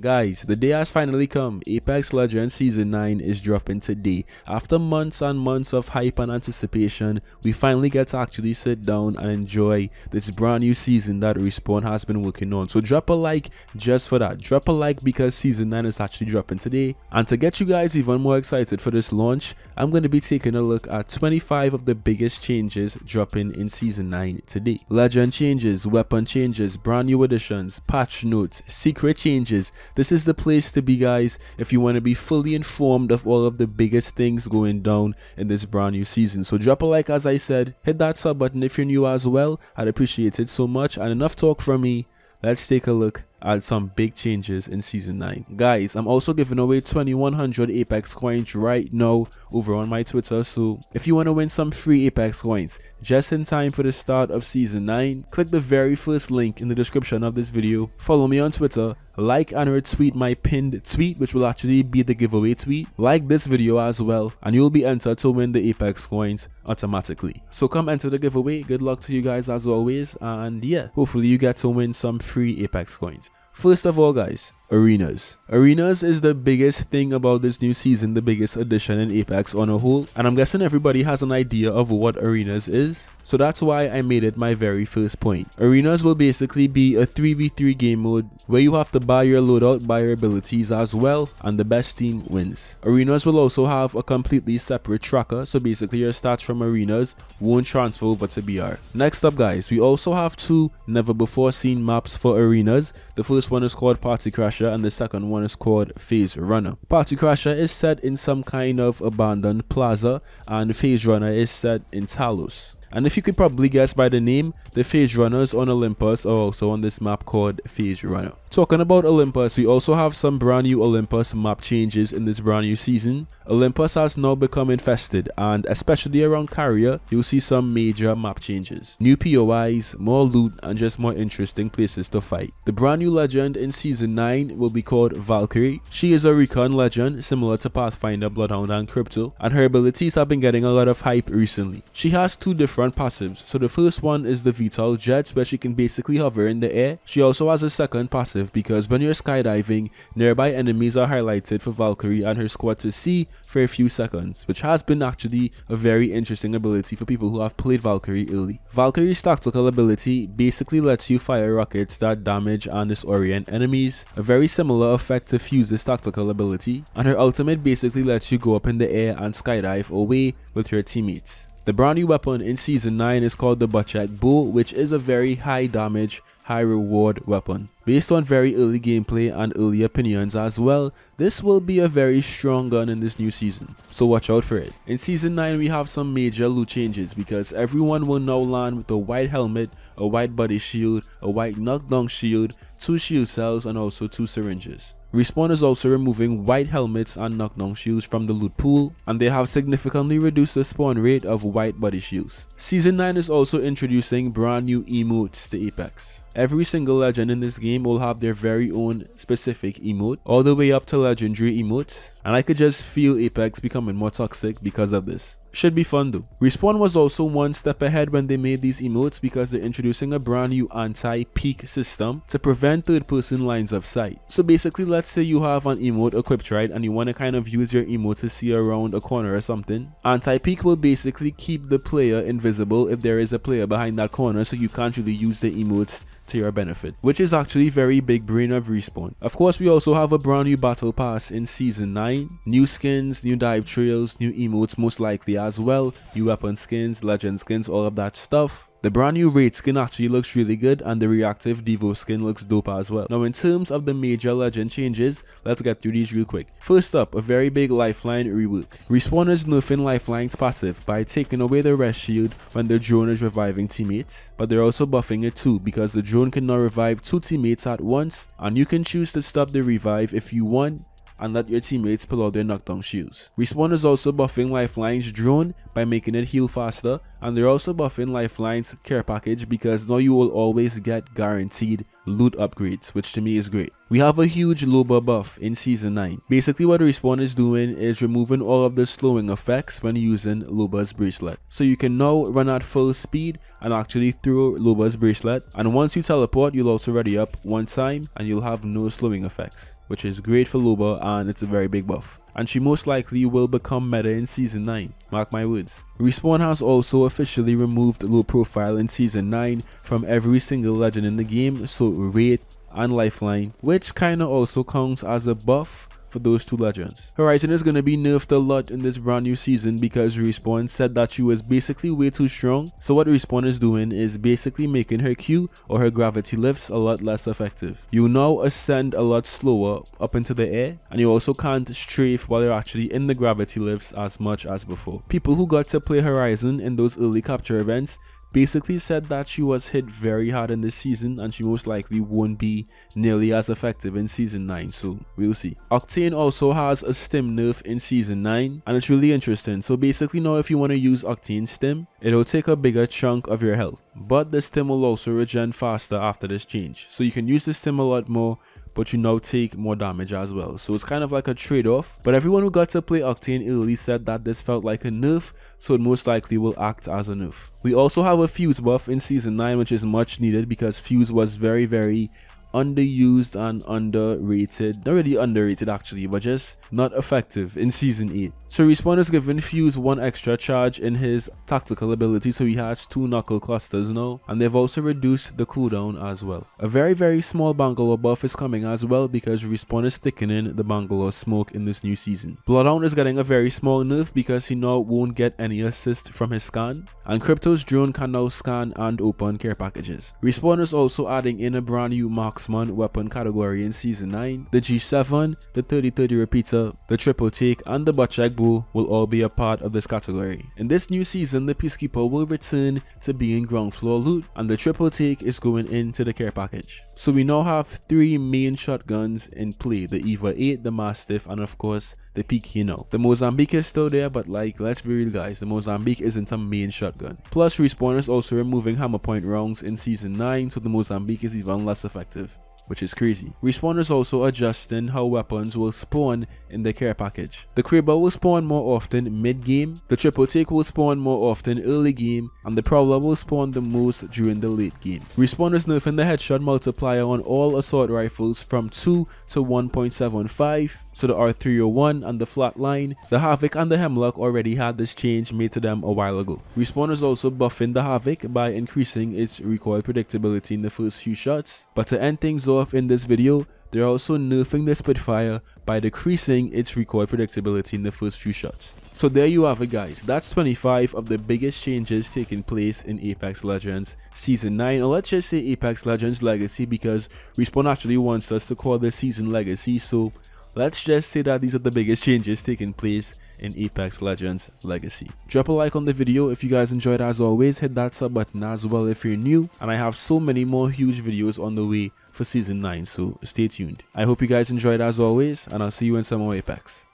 Guys, the day has finally come. Apex Legends Season 9 is dropping today. After months and months of hype and anticipation, we finally get to actually sit down and enjoy this brand new season that Respawn has been working on. So drop a like just for that. Drop a like because Season 9 is actually dropping today. And to get you guys even more excited for this launch, I'm going to be taking a look at 25 of the biggest changes dropping in Season 9 today. Legend changes, weapon changes, brand new additions, patch notes, secret changes. This is the place to be, guys, if you want to be fully informed of all of the biggest things going down in this brand new season. So drop a like, as I said, hit that sub button if you're new as well. I'd appreciate it so much. And enough talk from me, let's take a look at some big changes in Season 9. Guys, I'm also giving away 2100 Apex coins right now over on my Twitter, so if you want to win some free Apex coins just in time for the start of Season 9, click the very first link in the description of this video, follow me on Twitter, like and retweet my pinned tweet, which will actually be the giveaway tweet, like this video as well, and you'll be entered to win the Apex coins automatically. So come enter the giveaway. Good luck to you guys as always, and yeah, hopefully you get to win some free Apex coins. First of all, guys, arenas. Arenas is the biggest thing about this new season, the biggest addition in Apex on a whole, and I'm guessing everybody has an idea of what arenas is, so that's why I made it my very first point. Arenas will basically be a 3v3 game mode where you have to buy your loadout, buy your abilities as well, and the best team wins. Arenas will also have a completely separate tracker, so basically your stats from arenas won't transfer over to BR. Next up, guys, we also have two never before seen maps for arenas. The first one is called Party Crasher and the second one is called Phase Runner. Party Crasher is set in some kind of abandoned plaza and Phase Runner is set in Talos. And if you could probably guess by the name, the Phase Runners on Olympus are also on this map called Phase Runner. Talking about Olympus, we also have some brand new Olympus map changes in this brand new season. Olympus has now become infested, and especially around Carrier, you'll see some major map changes. New POIs, more loot, and just more interesting places to fight. The brand new legend in Season 9 will be called Valkyrie. She is a recon legend similar to Pathfinder, Bloodhound, and Crypto, and her abilities have been getting a lot of hype recently. She has two different passives. So the first one is the VTOL jets, where she can basically hover in the air. She also has a second passive because when you're skydiving, nearby enemies are highlighted for Valkyrie and her squad to see for a few seconds, which has been actually a very interesting ability for people who have played Valkyrie early. Valkyrie's tactical ability basically lets you fire rockets that damage and disorient enemies, a very similar effect to Fuse's tactical ability, and her ultimate basically lets you go up in the air and skydive away with your teammates. The brand new weapon in Season 9 is called the Butchek Bow, which is a very high damage, high reward weapon. Based on very early gameplay and early opinions as well, this will be a very strong gun in this new season, so watch out for it. In Season 9 we have some major loot changes because everyone will now land with a white helmet, a white body shield, a white knockdown shield, 2 shield cells, and also 2 syringes. Respawn is also removing white helmets and knockdown shields from the loot pool, and they have significantly reduced the spawn rate of white body shields. Season 9 is also introducing brand new emotes to Apex. Every single legend in this game will have their very own specific emote, all the way up to legendary emotes, and I could just feel Apex becoming more toxic because of this. Should be fun though. Respawn was also one step ahead when they made these emotes because they're introducing a brand new anti-peek system to prevent third-person lines of sight. So basically, let's say you have an emote equipped, right, and you want to kind of use your emote to see around a corner or something. Anti-peek will basically keep the player invisible if there is a player behind that corner, so you can't really use the emotes to your benefit, which is actually very big brain of Respawn. Of course, we also have a brand new battle pass in Season 9, new skins, new dive trails, new emotes most likely as well, new weapon skins, legend skins, all of that stuff. The brand new raid skin actually looks really good, and the reactive Devo skin looks dope as well. Now in terms of the major legend changes, let's get through these real quick. First up, a very big lifeline rework. Respawn is nerfing lifeline's passive by taking away the rest shield when the drone is reviving teammates, but they're also buffing it too because the drone can now revive 2 teammates at once, and you can choose to stop the revive if you want and let your teammates pull out their knockdown shields. Respawn is also buffing Lifeline's drone by making it heal faster, and they're also buffing Lifeline's care package because now you will always get guaranteed loot upgrades, which to me is great. We have a huge Loba buff in Season 9. Basically what the Respawn is doing is removing all of the slowing effects when using Loba's bracelet. So you can now run at full speed and actually throw Loba's bracelet, and once you teleport you'll also ready up one time and you'll have no slowing effects, which is great for Loba, and it's a very big buff. And she most likely will become meta in Season 9, mark my words. Respawn has also officially removed low profile in Season 9 from every single legend in the game, so Wraith and Lifeline, which kinda also counts as a buff for those two legends. Horizon is gonna be nerfed a lot in this brand new season because Respawn said that she was basically way too strong. So what Respawn is doing is basically making her Q or her gravity lifts a lot less effective. You now ascend a lot slower up into the air, and you also can't strafe while you're actually in the gravity lifts as much as before. People who got to play Horizon in those early capture events basically said that she was hit very hard in this season and she most likely won't be nearly as effective in Season 9, so we'll see. Octane also has a stim nerf in Season 9 and it's really interesting. So basically now if you want to use Octane stim, it'll take a bigger chunk of your health, but the stim will also regen faster after this change. So you can use the stim a lot more, but you now take more damage as well. So it's kind of like a trade-off, but everyone who got to play Octane early said that this felt like a nerf, so it most likely will act as a nerf. We also have a Fuse buff in Season 9, which is much needed because Fuse was very underused and underrated. Not really underrated actually, but just not effective in Season 8. So Respawn is giving Fuse one extra charge in his tactical ability, so he has 2 knuckle clusters now, and they've also reduced the cooldown as well. A very small Bangalore buff is coming as well because Respawn is thickening the Bangalore smoke in this new season. Bloodhound is getting a very small nerf because he now won't get any assist from his scan, and Crypto's drone can now scan and open care packages. Respawn is also adding in a brand new marksman weapon category in Season 9. The G7, the 30-30 repeater, the triple take, and the butt check will all be a part of this category. In this new season, the Peacekeeper will return to being ground floor loot, and the triple take is going into the care package. So we now have 3 main shotguns in play: the EVA 8, the Mastiff, and of course the PK now. The Mozambique is still there, but like, let's be real guys, the Mozambique isn't a main shotgun. Plus Respawn is also removing hammer point rounds in Season 9, so the Mozambique is even less effective, which is crazy. Respawn is also adjusting how weapons will spawn in the care package. The Kraber will spawn more often mid-game, the triple take will spawn more often early game, and the Prowler will spawn the most during the late game. Respawn is nerfing the headshot multiplier on all assault rifles from 2 to 1.75, so the R301 and the Flatline. The Havoc and the Hemlock already had this change made to them a while ago. Respawn is also buffing the Havoc by increasing its recoil predictability in the first few shots, but to end things off in this video, they're also nerfing the Spitfire by decreasing its recoil predictability in the first few shots. So there you have it guys, that's 25 of the biggest changes taking place in Apex Legends Season 9, or let's just say Apex Legends Legacy, because Respawn actually wants us to call this season Legacy, so let's just say that these are the biggest changes taking place in Apex Legends Legacy. Drop a like on the video if you guys enjoyed. As always, hit that sub button as well if you're new, and I have so many more huge videos on the way for Season 9, so stay tuned. I hope you guys enjoyed as always, and I'll see you in some more Apex.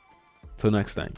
Till next time.